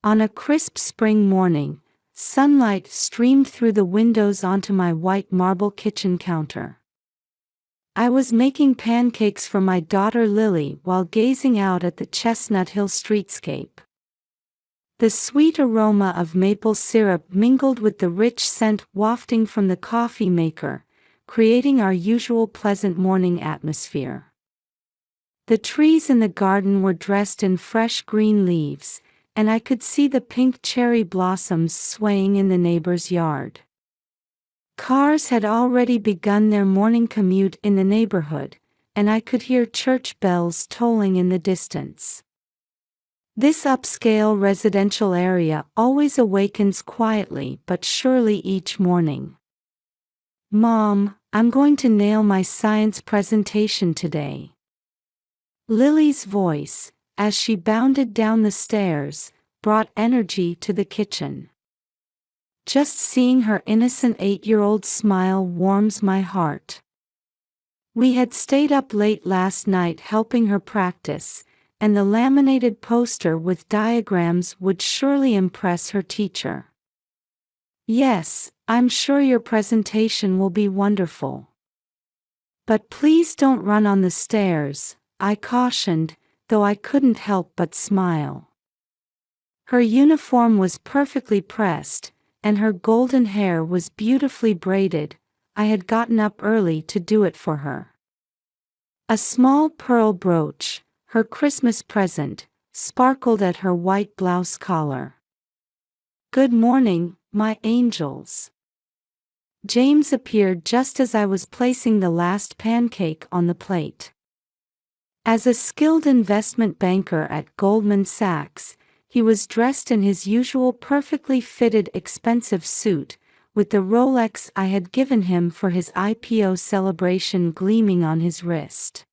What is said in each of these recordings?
On a crisp spring morning, sunlight streamed through the windows onto my white marble kitchen counter. I was making pancakes for my daughter Lily while gazing out at the Chestnut Hill streetscape. The sweet aroma of maple syrup mingled with the rich scent wafting from the coffee maker, creating our usual pleasant morning atmosphere. The trees in the garden were dressed in fresh green leaves, and I could see the pink cherry blossoms swaying in the neighbor's yard. Cars had already begun their morning commute in the neighborhood, and I could hear church bells tolling in the distance. This upscale residential area always awakens quietly but surely each morning. "Mom, I'm going to nail my science presentation today." Lily's voice, as she bounded down the stairs, brought energy to the kitchen. Just seeing her innocent 8-year-old smile warms my heart. We had stayed up late last night helping her practice, and the laminated poster with diagrams would surely impress her teacher. "Yes, I'm sure your presentation will be wonderful. But please don't run on the stairs," I cautioned, though I couldn't help but smile. Her uniform was perfectly pressed, and her golden hair was beautifully braided. I had gotten up early to do it for her. A small pearl brooch, her Christmas present, sparkled at her white blouse collar. "Good morning, my angels." James appeared just as I was placing the last pancake on the plate. As a skilled investment banker at Goldman Sachs, he was dressed in his usual perfectly fitted expensive suit, with the Rolex I had given him for his IPO celebration gleaming on his wrist.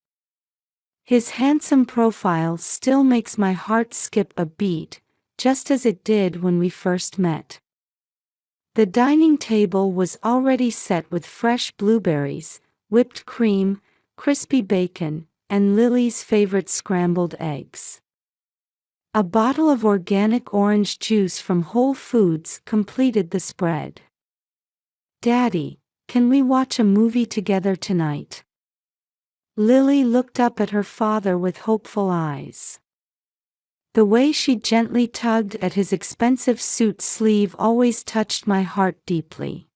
His handsome profile still makes my heart skip a beat, just as it did when we first met. The dining table was already set with fresh blueberries, whipped cream, crispy bacon, and Lily's favorite scrambled eggs. A bottle of organic orange juice from Whole Foods completed the spread. "Daddy, can we watch a movie together tonight?" Lily looked up at her father with hopeful eyes. The way she gently tugged at his expensive suit sleeve always touched my heart deeply.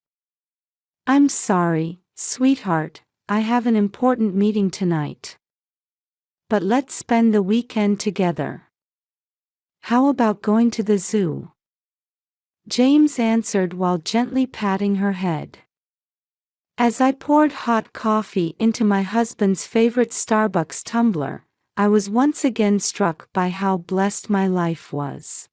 "I'm sorry, sweetheart, I have an important meeting tonight. But let's spend the weekend together. How about going to the zoo?" James answered while gently patting her head. As I poured hot coffee into my husband's favorite Starbucks tumbler, I was once again struck by how blessed my life was.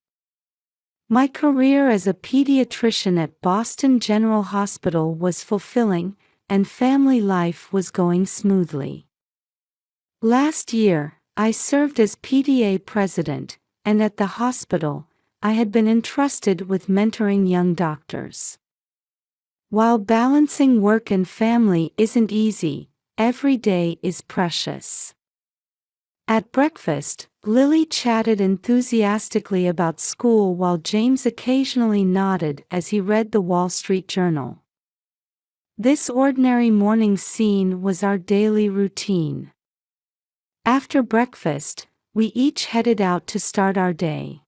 My career as a pediatrician at Boston General Hospital was fulfilling, and family life was going smoothly. Last year, I served as PDA president, and at the hospital, I had been entrusted with mentoring young doctors. While balancing work and family isn't easy, every day is precious. At breakfast, Lily chatted enthusiastically about school while James occasionally nodded as he read the Wall Street Journal. This ordinary morning scene was our daily routine. After breakfast, we each headed out to start our day.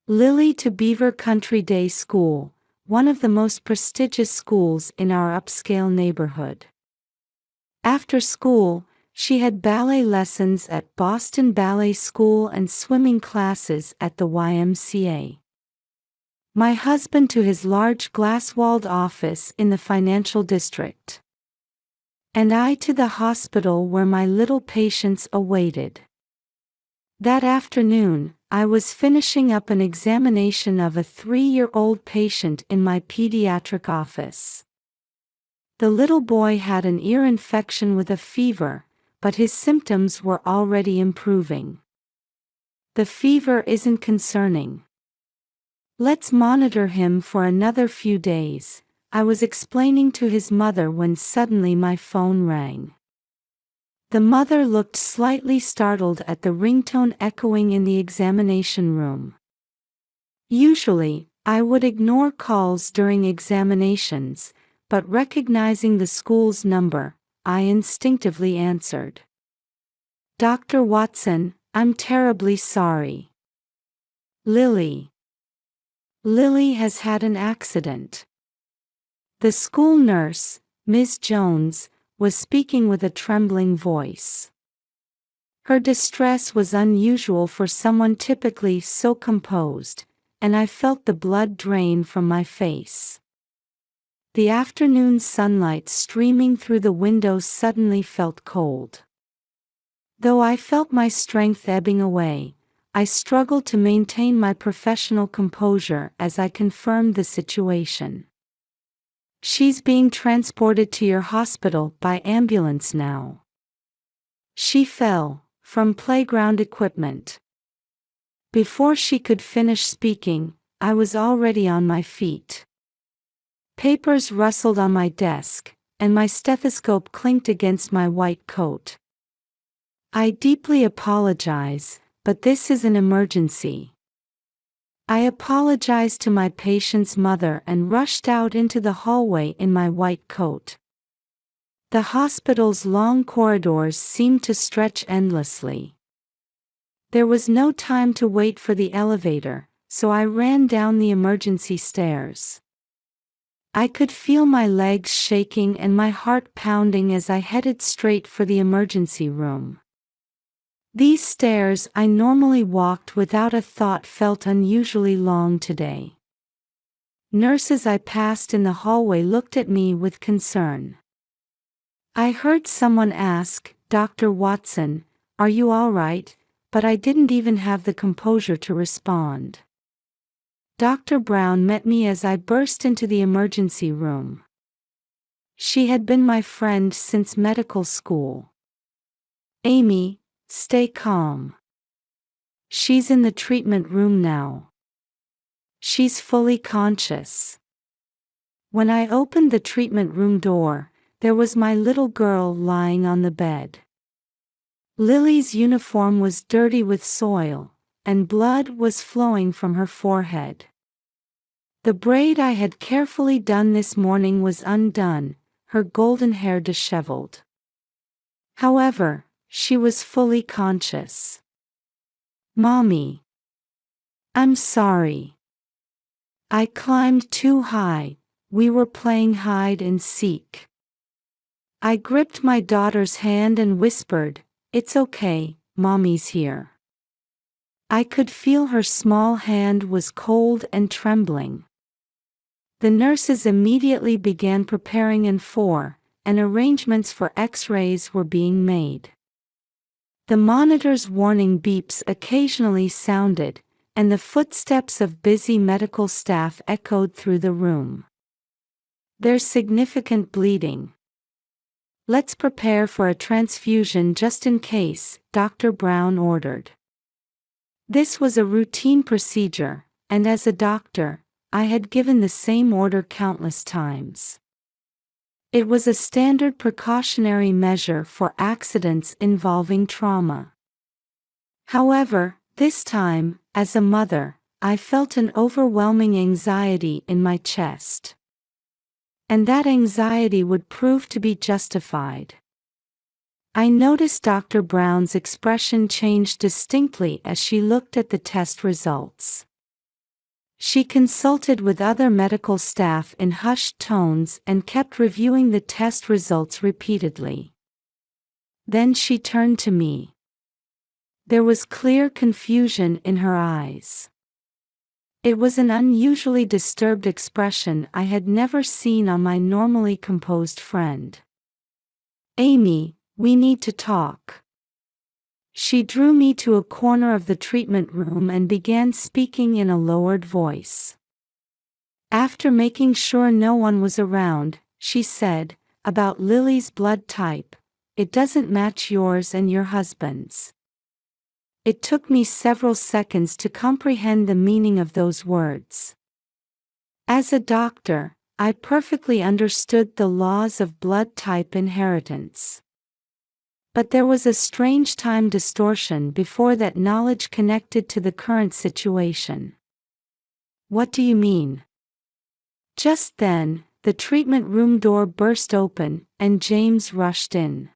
Lily to Beaver Country Day School, one of the most prestigious schools in our upscale neighborhood. After school, she had ballet lessons at Boston Ballet School and swimming classes at the YMCA. My husband to his large glass-walled office in the financial district. And I to the hospital where my little patients awaited. That afternoon, I was finishing up an examination of a 3-year-old patient in my pediatric office. The little boy had an ear infection with a fever, but his symptoms were already improving. "The fever isn't concerning. Let's monitor him for another few days," I was explaining to his mother when suddenly my phone rang. The mother looked slightly startled at the ringtone echoing in the examination room. Usually, I would ignore calls during examinations, but recognizing the school's number, I instinctively answered. Dr. Watson, I'm terribly sorry. Lily. Lily has had an accident. The school nurse, Ms. Jones, was speaking with a trembling voice. Her distress was unusual for someone typically so composed, and I felt the blood drain from my face. The afternoon sunlight streaming through the windows suddenly felt cold. Though I felt my strength ebbing away, I struggled to maintain my professional composure as I confirmed the situation. She's being transported to your hospital by ambulance now. She fell from playground equipment. Before she could finish speaking, I was already on my feet. Papers rustled on my desk, and my stethoscope clinked against my white coat. I deeply apologize, but this is an emergency. I apologized to my patient's mother and rushed out into the hallway in my white coat. The hospital's long corridors seemed to stretch endlessly. There was no time to wait for the elevator, so I ran down the emergency stairs. I could feel my legs shaking and my heart pounding as I headed straight for the emergency room. These stairs I normally walked without a thought felt unusually long today. Nurses I passed in the hallway looked at me with concern. I heard someone ask, "Dr. Watson, are you all right?" but I didn't even have the composure to respond. Dr. Brown met me as I burst into the emergency room. She had been my friend since medical school. "Amy, stay calm. She's in the treatment room now. She's fully conscious." When I opened the treatment room door, there was my little girl lying on the bed. Lily's uniform was dirty with soil, and blood was flowing from her forehead. The braid I had carefully done this morning was undone, her golden hair disheveled. However, she was fully conscious. "Mommy. I'm sorry. I climbed too high, we were playing hide and seek." I gripped my daughter's hand and whispered, "It's okay, Mommy's here." I could feel her small hand was cold and trembling. The nurses immediately began preparing and arrangements for X-rays were being made. The monitor's warning beeps occasionally sounded, and the footsteps of busy medical staff echoed through the room. "There's significant bleeding. Let's prepare for a transfusion just in case," Dr. Brown ordered. This was a routine procedure, and as a doctor, I had given the same order countless times. It was a standard precautionary measure for accidents involving trauma. However, this time, as a mother, I felt an overwhelming anxiety in my chest. And that anxiety would prove to be justified. I noticed Dr. Brown's expression change distinctly as she looked at the test results. She consulted with other medical staff in hushed tones and kept reviewing the test results repeatedly. Then she turned to me. There was clear confusion in her eyes. It was an unusually disturbed expression I had never seen on my normally composed friend. "Amy, we need to talk." She drew me to a corner of the treatment room and began speaking in a lowered voice. After making sure no one was around, she said, "About Lily's blood type, it doesn't match yours and your husband's." It took me several seconds to comprehend the meaning of those words. As a doctor, I perfectly understood the laws of blood type inheritance. But there was a strange time distortion before that knowledge connected to the current situation. What do you mean? Just then, the treatment room door burst open, and James rushed in.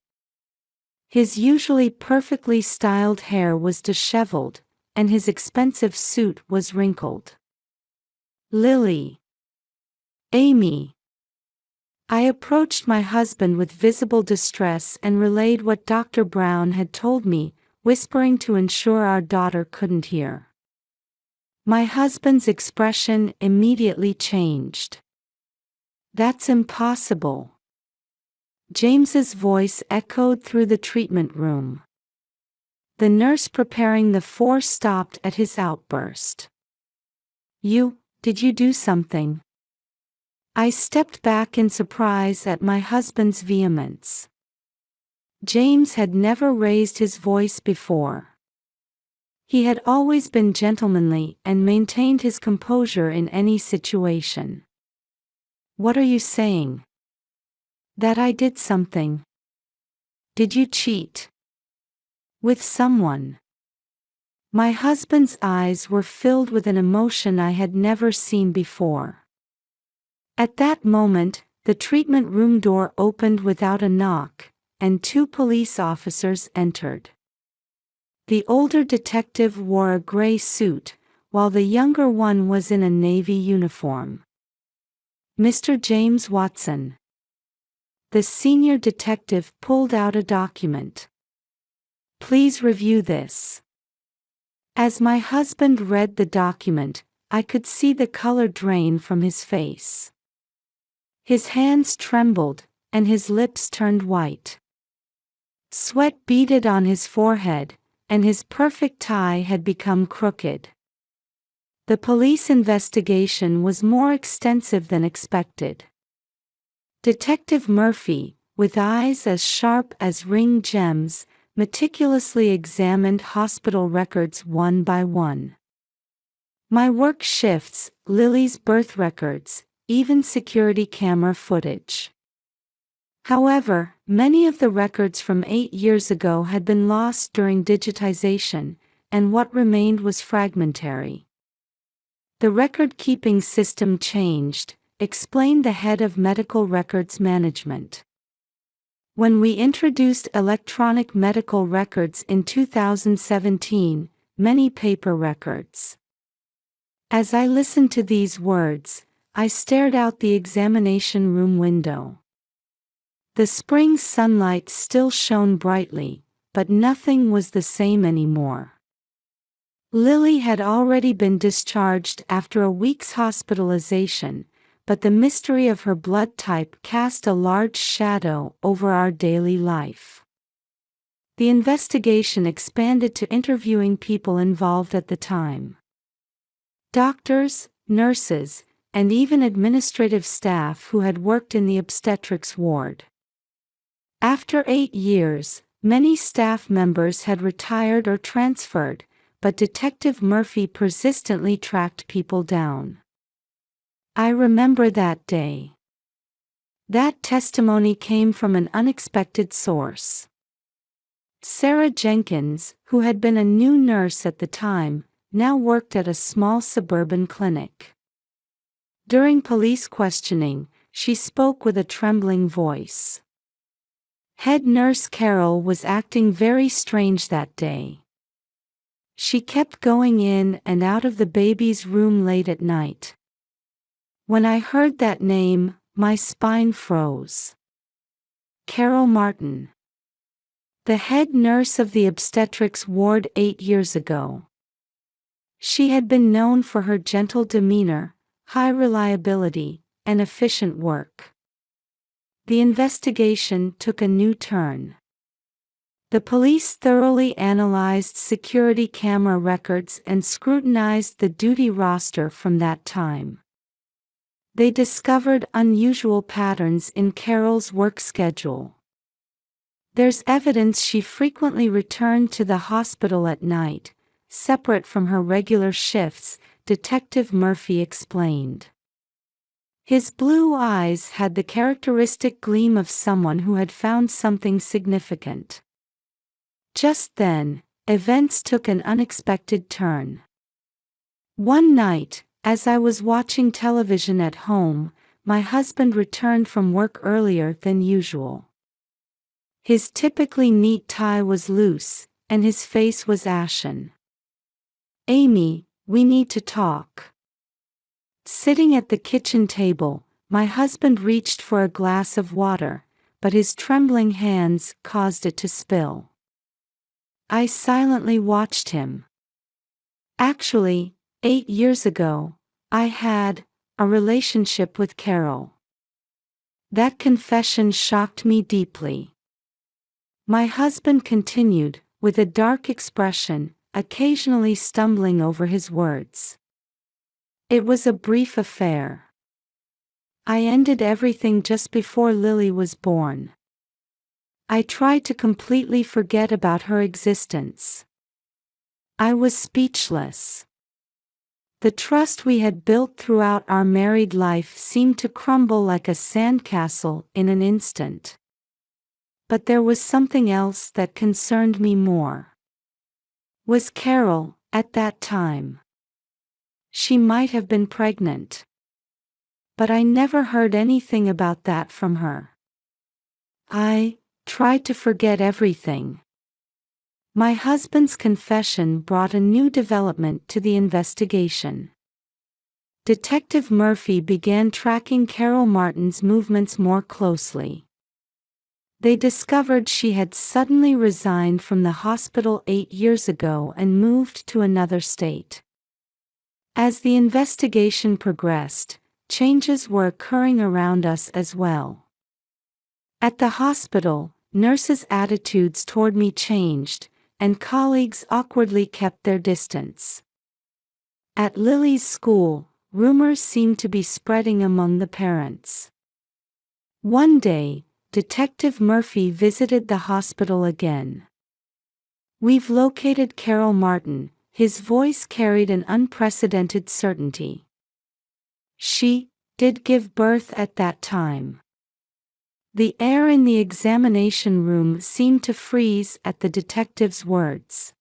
His usually perfectly styled hair was disheveled, and his expensive suit was wrinkled. Lily. Amy. I approached my husband with visible distress and relayed what Dr. Brown had told me, whispering to ensure our daughter couldn't hear. My husband's expression immediately changed. That's impossible. James's voice echoed through the treatment room. The nurse preparing the floor stopped at his outburst. Did you do something? I stepped back in surprise at my husband's vehemence. James had never raised his voice before. He had always been gentlemanly and maintained his composure in any situation. What are you saying? That I did something. Did you cheat? With someone? My husband's eyes were filled with an emotion I had never seen before. At that moment, the treatment room door opened without a knock, and 2 police officers entered. The older detective wore a gray suit, while the younger one was in a navy uniform. Mr. James Watson. The senior detective pulled out a document. Please review this. As my husband read the document, I could see the color drain from his face. His hands trembled, and his lips turned white. Sweat beaded on his forehead, and his perfect tie had become crooked. The police investigation was more extensive than expected. Detective Murphy, with eyes as sharp as ring gems, meticulously examined hospital records one by one. My work shifts, Lily's birth records, even security camera footage. However, many of the records from 8 years ago had been lost during digitization, and what remained was fragmentary. The record-keeping system changed, explained the head of medical records management. When we introduced electronic medical records in 2017, many paper records. As I listened to these words, I stared out the examination room window. The spring sunlight still shone brightly, but nothing was the same anymore. Lily had already been discharged after a week's hospitalization, but the mystery of her blood type cast a large shadow over our daily life. The investigation expanded to interviewing people involved at the time. Doctors, nurses, and even administrative staff who had worked in the obstetrics ward. After 8 years, many staff members had retired or transferred, but Detective Murphy persistently tracked people down. I remember that day. That testimony came from an unexpected source. Sarah Jenkins, who had been a new nurse at the time, now worked at a small suburban clinic. During police questioning, she spoke with a trembling voice. Head nurse Carol was acting very strange that day. She kept going in and out of the baby's room late at night. When I heard that name, my spine froze. Carol Martin. The head nurse of the obstetrics ward 8 years ago. She had been known for her gentle demeanor, high reliability, and efficient work. The investigation took a new turn. The police thoroughly analyzed security camera records and scrutinized the duty roster from that time. They discovered unusual patterns in Carol's work schedule. There's evidence she frequently returned to the hospital at night, separate from her regular shifts, Detective Murphy explained. His blue eyes had the characteristic gleam of someone who had found something significant. Just then, events took an unexpected turn. One night, As I was watching television at home, my husband returned from work earlier than usual. His typically neat tie was loose, and his face was ashen. "Amy, we need to talk." Sitting at the kitchen table, my husband reached for a glass of water, but his trembling hands caused it to spill. I silently watched him. Actually, 8 years ago, I had a relationship with Carol. That confession shocked me deeply. My husband continued, with a dark expression, occasionally stumbling over his words. "It was a brief affair. I ended everything just before Lily was born. I tried to completely forget about her existence." I was speechless. The trust we had built throughout our married life seemed to crumble like a sandcastle in an instant. But there was something else that concerned me more. Was Carol, at that time? She might have been pregnant. But I never heard anything about that from her. I tried to forget everything. My husband's confession brought a new development to the investigation. Detective Murphy began tracking Carol Martin's movements more closely. They discovered she had suddenly resigned from the hospital 8 years ago and moved to another state. As the investigation progressed, changes were occurring around us as well. At the hospital, nurses' attitudes toward me changed, and colleagues awkwardly kept their distance. At Lily's school, rumors seemed to be spreading among the parents. One day, Detective Murphy visited the hospital again. "We've located Carol Martin," his voice carried an unprecedented certainty. "She did give birth at that time." The air in the examination room seemed to freeze at the detective's words.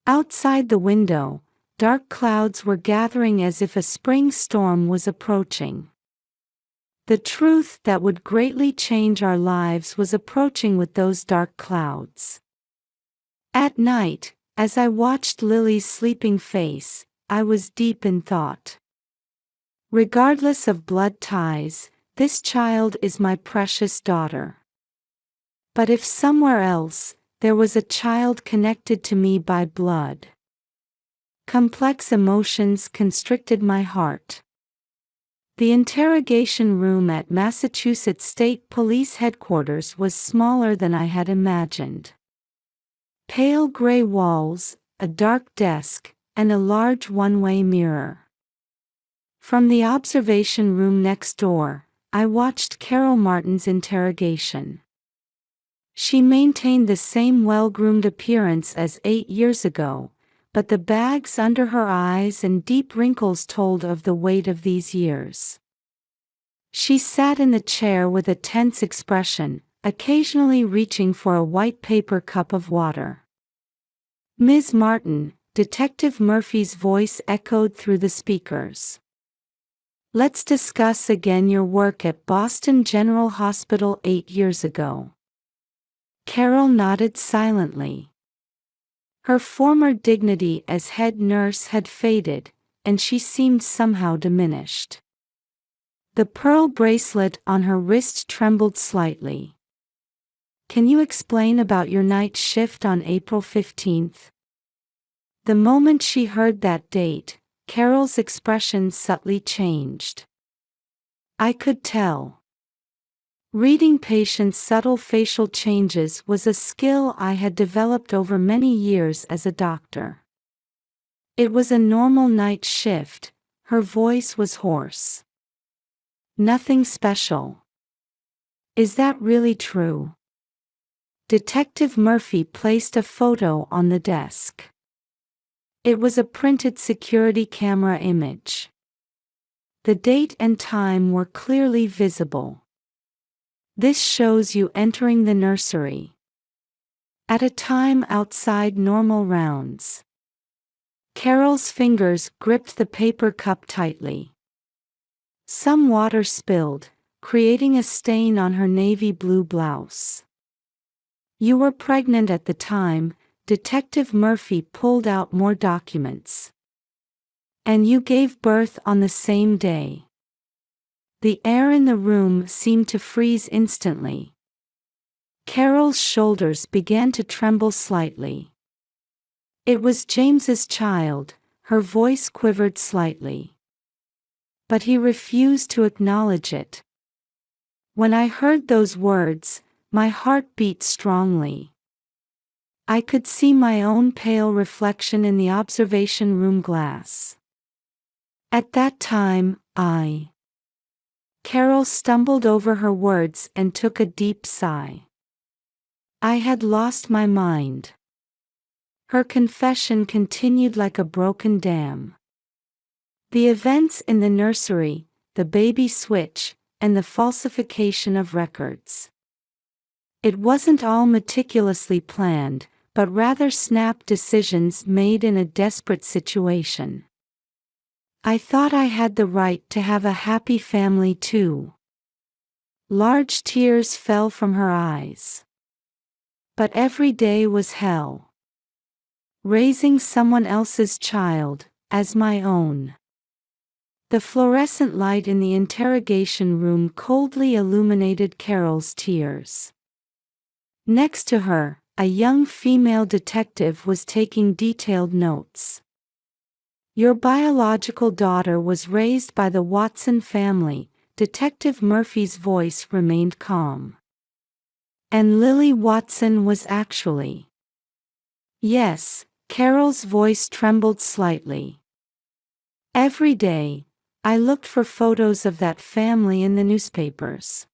Outside the window, dark clouds were gathering as if a spring storm was approaching. The truth that would greatly change our lives was approaching with those dark clouds. At night, as I watched Lily's sleeping face, I was deep in thought. Regardless of blood ties, this child is my precious daughter. But if somewhere else, there was a child connected to me by blood. Complex emotions constricted my heart. The interrogation room at Massachusetts State Police Headquarters was smaller than I had imagined. Pale gray walls, a dark desk, and a large one-way mirror. From the observation room next door, I watched Carol Martin's interrogation. She maintained the same well-groomed appearance as 8 years ago, but the bags under her eyes and deep wrinkles told of the weight of these years. She sat in the chair with a tense expression, occasionally reaching for a white paper cup of water. "Ms. Martin," Detective Murphy's voice echoed through the speakers. "Let's discuss again your work at Boston General Hospital 8 years ago." Carol nodded silently. Her former dignity as head nurse had faded, and she seemed somehow diminished. The pearl bracelet on her wrist trembled slightly. "Can you explain about your night shift on April 15th? The moment she heard that date, Carol's expression subtly changed. I could tell. Reading patients' subtle facial changes was a skill I had developed over many years as a doctor. It was a normal night shift. Her voice was hoarse. "Nothing special." "Is that really true?" Detective Murphy placed a photo on the desk. It was a printed security camera image. The date and time were clearly visible. "This shows you entering the nursery. At a time outside normal rounds." Carol's fingers gripped the paper cup tightly. Some water spilled, creating a stain on her navy blue blouse. You were pregnant at the time. Detective Murphy pulled out more documents. And you gave birth on the same day. The air in the room seemed to freeze instantly. Carol's shoulders began to tremble slightly. It was James's child. Her voice quivered slightly. But he refused to acknowledge it. When I heard those words, my heart beat strongly. I could see my own pale reflection in the observation room glass. At that time, Carol stumbled over her words and took a deep sigh. I had lost my mind. Her confession continued like a broken dam. The events in the nursery, the baby switch, and the falsification of records. It wasn't all meticulously planned, but rather snap decisions made in a desperate situation. I thought I had the right to have a happy family too. Large tears fell from her eyes. But every day was hell. Raising someone else's child, as my own. The fluorescent light in the interrogation room coldly illuminated Carol's tears. Next to her, a young female detective was taking detailed notes. Your biological daughter was raised by the Watson family. Detective Murphy's voice remained calm. And Lily Watson was actually. Yes, Carol's voice trembled slightly. Every day, I looked for photos of that family in the newspapers.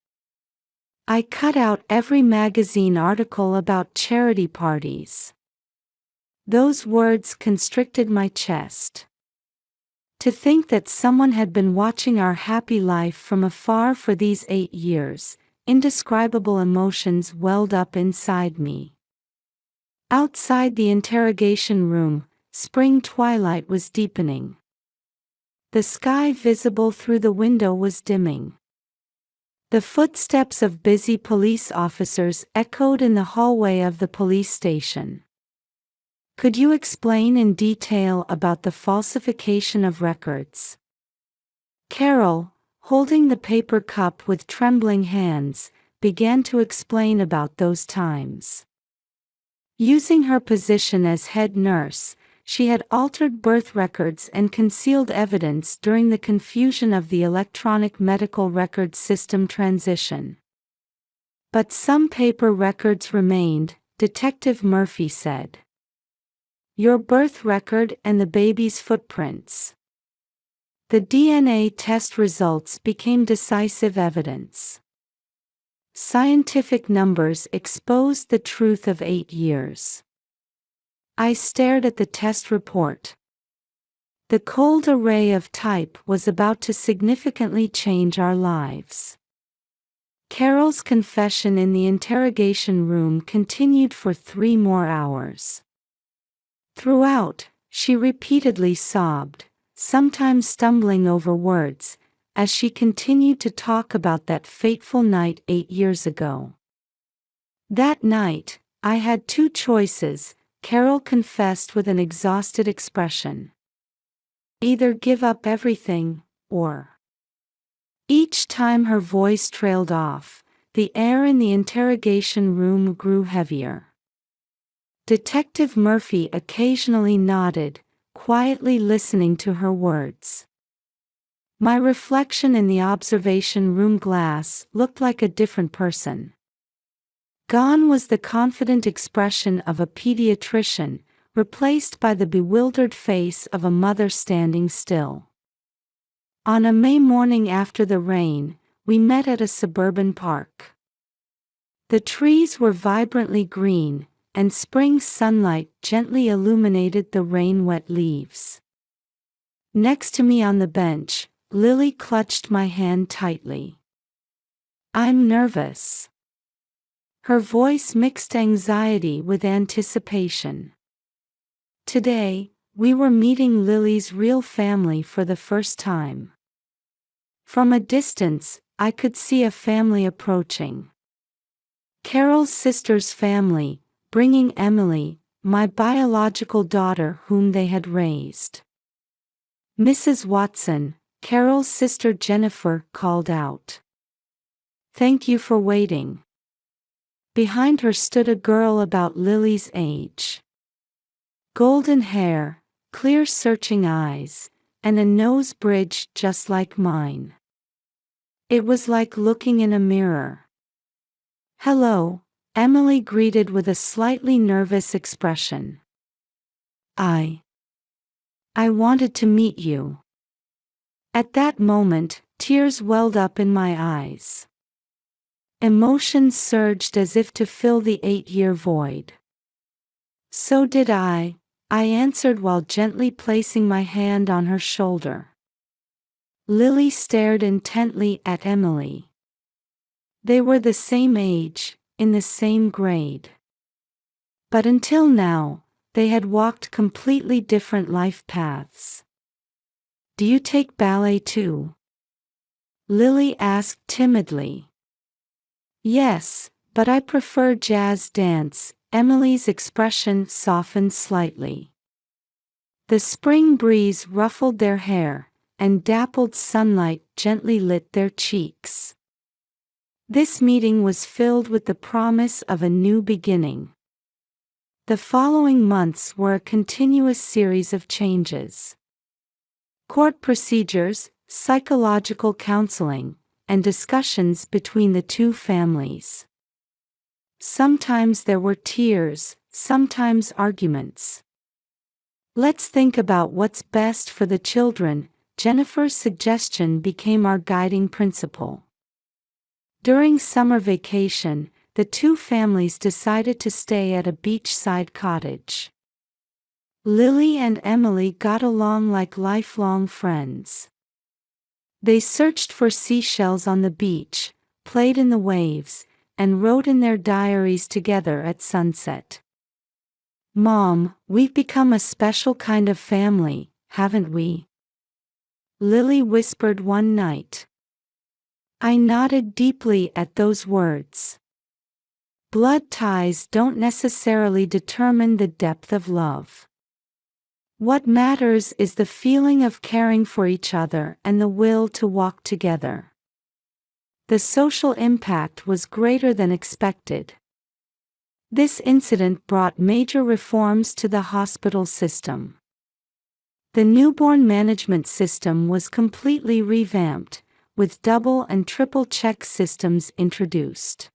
I cut out every magazine article about charity parties. Those words constricted my chest. To think that someone had been watching our happy life from afar for these 8 years, indescribable emotions welled up inside me. Outside the interrogation room, spring twilight was deepening. The sky visible through the window was dimming. The footsteps of busy police officers echoed in the hallway of the police station. Could you explain in detail about the falsification of records? Carol, holding the paper cup with trembling hands, began to explain about those times. Using her position as head nurse, she had altered birth records and concealed evidence during the confusion of the electronic medical record system transition. But some paper records remained, Detective Murphy said. Your birth record and the baby's footprints. The DNA test results became decisive evidence. Scientific numbers exposed the truth of 8 years. I stared at the test report. The cold array of type was about to significantly change our lives. Carol's confession in the interrogation room continued for 3 more hours. Throughout, she repeatedly sobbed, sometimes stumbling over words, as she continued to talk about that fateful night 8 years ago. That night, I had 2 choices, Carol confessed with an exhausted expression. Either give up everything, or. Each time her voice trailed off, the air in the interrogation room grew heavier. Detective Murphy occasionally nodded, quietly listening to her words. My reflection in the observation room glass looked like a different person. Gone was the confident expression of a pediatrician, replaced by the bewildered face of a mother standing still. On a May morning after the rain, we met at a suburban park. The trees were vibrantly green, and spring sunlight gently illuminated the rain-wet leaves. Next to me on the bench, Lily clutched my hand tightly. I'm nervous. Her voice mixed anxiety with anticipation. Today, we were meeting Lily's real family for the first time. From a distance, I could see a family approaching. Carol's sister's family, bringing Emily, my biological daughter whom they had raised. Mrs. Watson, Carol's sister Jennifer, called out. "Thank you for waiting." Behind her stood a girl about Lily's age. Golden hair, clear searching eyes, and a nose bridge just like mine. It was like looking in a mirror. "Hello," Emily greeted with a slightly nervous expression. I wanted to meet you." At that moment, tears welled up in my eyes. Emotions surged as if to fill the 8-year void. "So did I answered while gently placing my hand on her shoulder. Lily stared intently at Emily. They were the same age, in the same grade. But until now, they had walked completely different life paths. "Do you take ballet too?" Lily asked timidly. "Yes, but I prefer jazz dance." Emily's expression softened slightly. The spring breeze ruffled their hair, and dappled sunlight gently lit their cheeks. This meeting was filled with the promise of a new beginning. The following months were a continuous series of changes. Court procedures, psychological counseling, and discussions between the two families. Sometimes there were tears, sometimes arguments. "Let's think about what's best for the children," Jennifer's suggestion became our guiding principle. During summer vacation, the two families decided to stay at a beachside cottage. Lily and Emily got along like lifelong friends. They searched for seashells on the beach, played in the waves, and wrote in their diaries together at sunset. "Mom, we've become a special kind of family, haven't we?" Lily whispered one night. I nodded deeply at those words. Blood ties don't necessarily determine the depth of love. What matters is the feeling of caring for each other and the will to walk together. The social impact was greater than expected. This incident brought major reforms to the hospital system. The newborn management system was completely revamped, with double and triple check systems introduced.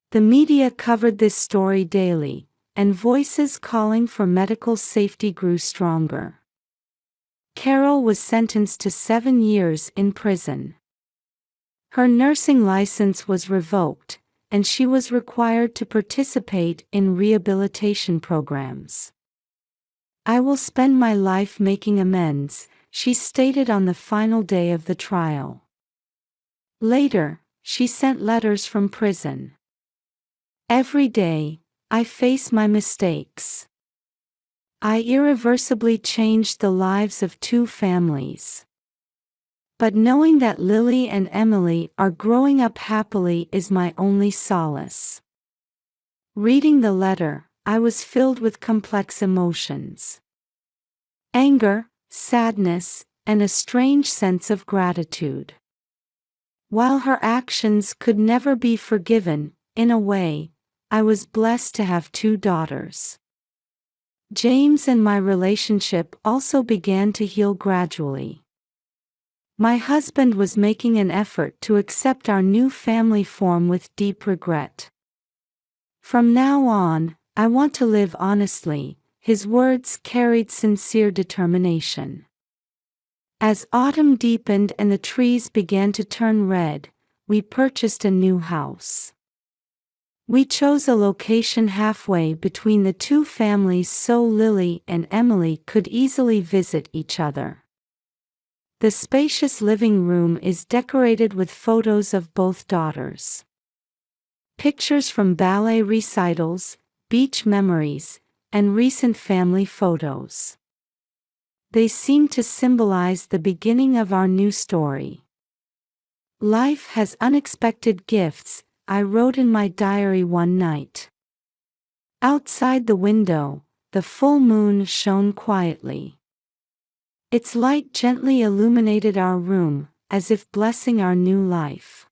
The media covered this story daily, and voices calling for medical safety grew stronger. Carol was sentenced to 7 years in prison. Her nursing license was revoked, and she was required to participate in rehabilitation programs. "I will spend my life making amends," she stated on the final day of the trial. Later, she sent letters from prison. "Every day, I face my mistakes. I irreversibly changed the lives of 2 families. But knowing that Lily and Emily are growing up happily is my only solace." Reading the letter, I was filled with complex emotions. Anger, sadness, and a strange sense of gratitude. While her actions could never be forgiven, in a way, I was blessed to have 2 daughters. James and my relationship also began to heal gradually. My husband was making an effort to accept our new family form with deep regret. "From now on, I want to live honestly," his words carried sincere determination. As autumn deepened and the trees began to turn red, we purchased a new house. We chose a location halfway between the 2 families so Lily and Emily could easily visit each other. The spacious living room is decorated with photos of both daughters. Pictures from ballet recitals, beach memories, and recent family photos. They seem to symbolize the beginning of our new story. Life has unexpected gifts, I wrote in my diary one night. Outside the window, the full moon shone quietly. Its light gently illuminated our room, as if blessing our new life.